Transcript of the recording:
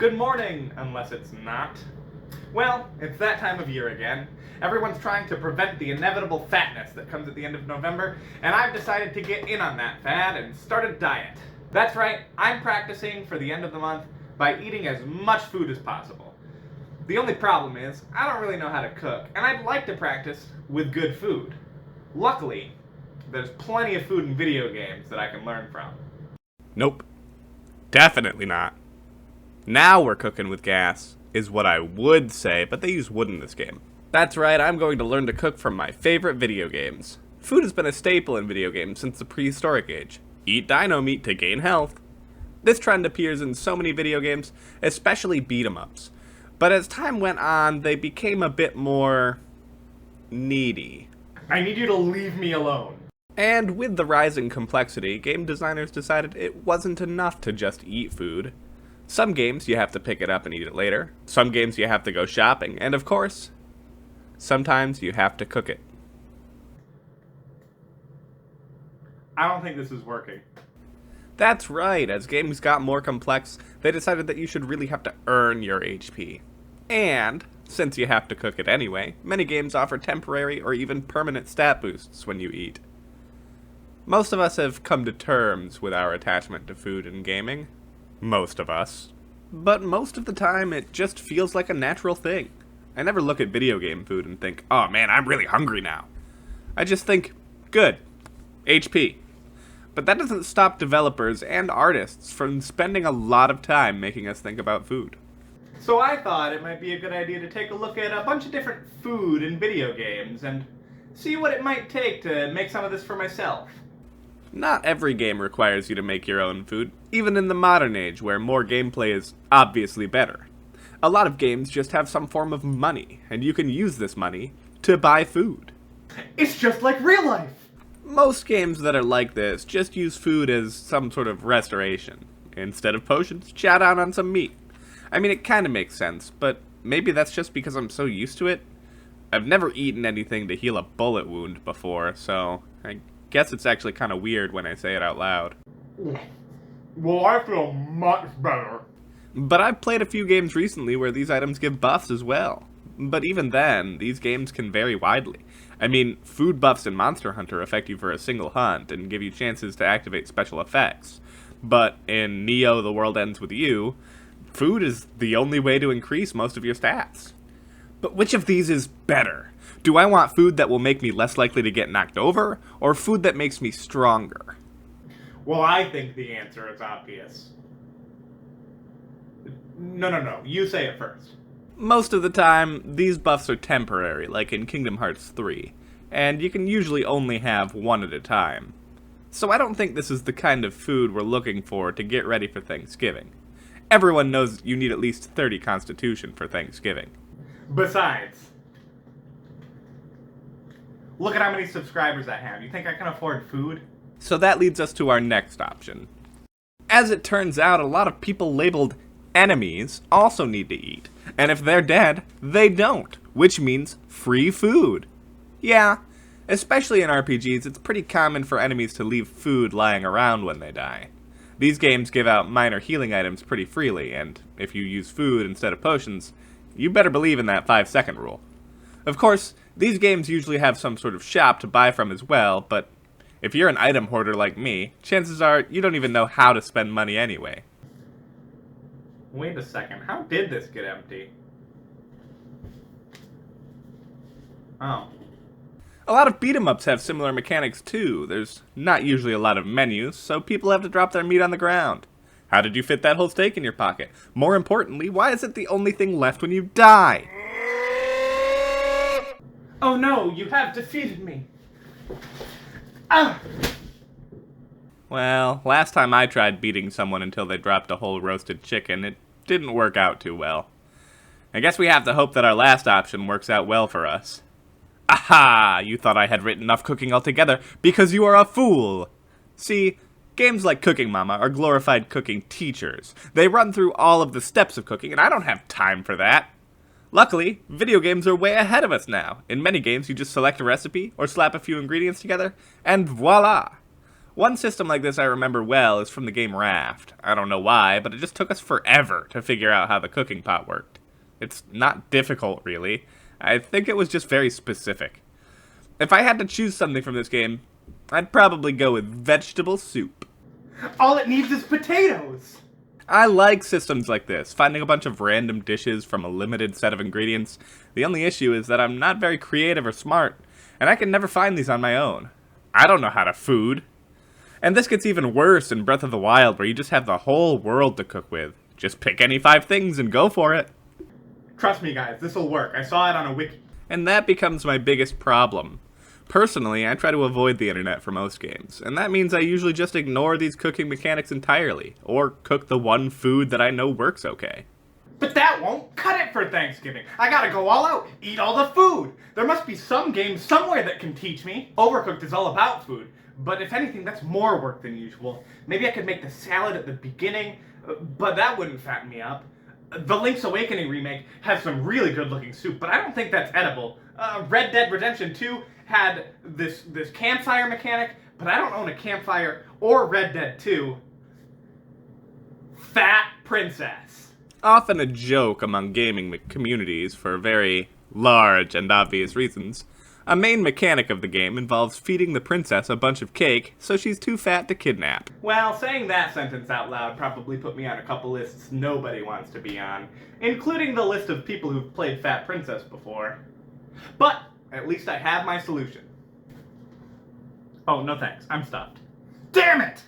Good morning, unless it's not. Well, it's that time of year again. Everyone's trying to prevent the inevitable fatness that comes at the end of November, and I've decided to get in on that fad and start a diet. That's right, I'm practicing for the end of the month by eating as much food as possible. The only problem is, I don't really know how to cook, and I'd like to practice with good food. Luckily, there's plenty of food in video games that I can learn from. Nope. Definitely not. Now we're cooking with gas, is what I would say, but they use wood in this game. That's right, I'm going to learn to cook from my favorite video games. Food has been a staple in video games since the prehistoric age. Eat dino meat to gain health. This trend appears in so many video games, especially beat-em-ups. But as time went on, they became a bit more needy. I need you to leave me alone. And with the rising complexity, game designers decided it wasn't enough to just eat food. Some games you have to pick it up and eat it later, some games you have to go shopping, and of course, sometimes you have to cook it. I don't think this is working. That's right, as games got more complex, they decided that you should really have to earn your HP. And, since you have to cook it anyway, many games offer temporary or even permanent stat boosts when you eat. Most of us have come to terms with our attachment to food in gaming. Most of us. But most of the time, it just feels like a natural thing. I never look at video game food and think, oh man, I'm really hungry now. I just think, good, HP. But that doesn't stop developers and artists from spending a lot of time making us think about food. So I thought it might be a good idea to take a look at a bunch of different food in video games and see what it might take to make some of this for myself. Not every game requires you to make your own food, even in the modern age where more gameplay is obviously better. A lot of games just have some form of money, and you can use this money to buy food. It's just like real life! Most games that are like this just use food as some sort of restoration. Instead of potions, chow down on some meat. I mean, it kinda makes sense, but maybe that's just because I'm so used to it. I've never eaten anything to heal a bullet wound before, so I guess it's actually kinda weird when I say it out loud. Well, I feel much better. But I've played a few games recently where these items give buffs as well. But even then, these games can vary widely. I mean, food buffs in Monster Hunter affect you for a single hunt and give you chances to activate special effects. But in Neo The World Ends With You, food is the only way to increase most of your stats. But which of these is better? Do I want food that will make me less likely to get knocked over, or food that makes me stronger? Well, I think the answer is obvious. No, you say it first. Most of the time, these buffs are temporary, like in Kingdom Hearts 3, and you can usually only have one at a time. So I don't think this is the kind of food we're looking for to get ready for Thanksgiving. Everyone knows you need at least 30 Constitution for Thanksgiving. Besides, look at how many subscribers I have. You think I can afford food? So that leads us to our next option. As it turns out, a lot of people labeled enemies also need to eat. And if they're dead, they don't, which means free food. Yeah, especially in RPGs, it's pretty common for enemies to leave food lying around when they die. These games give out minor healing items pretty freely, and if you use food instead of potions, you better believe in that 5-second rule. Of course, these games usually have some sort of shop to buy from as well, but if you're an item hoarder like me, chances are you don't even know how to spend money anyway. Wait a second, how did this get empty? Oh. A lot of beat-em-ups have similar mechanics too. There's not usually a lot of menus, so people have to drop their meat on the ground. How did you fit that whole steak in your pocket? More importantly, why is it the only thing left when you die? Oh no, you have defeated me. Ah! Well, last time I tried beating someone until they dropped a whole roasted chicken, it didn't work out too well. I guess we have to hope that our last option works out well for us. Aha! You thought I had written off cooking altogether because you are a fool! See, games like Cooking Mama are glorified cooking teachers. They run through all of the steps of cooking, and I don't have time for that. Luckily, video games are way ahead of us now. In many games, you just select a recipe or slap a few ingredients together, and voila! One system like this I remember well is from the game Raft. I don't know why, but it just took us forever to figure out how the cooking pot worked. It's not difficult, really. I think it was just very specific. If I had to choose something from this game, I'd probably go with vegetable soup. All it needs is potatoes! I like systems like this, finding a bunch of random dishes from a limited set of ingredients. The only issue is that I'm not very creative or smart, and I can never find these on my own. I don't know how to food. And this gets even worse in Breath of the Wild, where you just have the whole world to cook with. Just pick any 5 things and go for it. Trust me guys, this'll work. I saw it on a wiki. And that becomes my biggest problem. Personally, I try to avoid the internet for most games, and that means I usually just ignore these cooking mechanics entirely, or cook the one food that I know works okay. But that won't cut it for Thanksgiving. I gotta go all out, eat all the food. There must be some game somewhere that can teach me. Overcooked is all about food, but if anything, that's more work than usual. Maybe I could make the salad at the beginning, but that wouldn't fatten me up. The Link's Awakening remake has some really good looking soup, but I don't think that's edible. Red Dead Redemption 2 had this campfire mechanic, but I don't own a campfire or Red Dead 2. Fat Princess. Often a joke among gaming communities for very large and obvious reasons, a main mechanic of the game involves feeding the princess a bunch of cake so she's too fat to kidnap. Well, saying that sentence out loud probably put me on a couple lists nobody wants to be on, including the list of people who've played Fat Princess before. But at least I have my solution. Oh, no thanks. I'm stuffed. Damn it!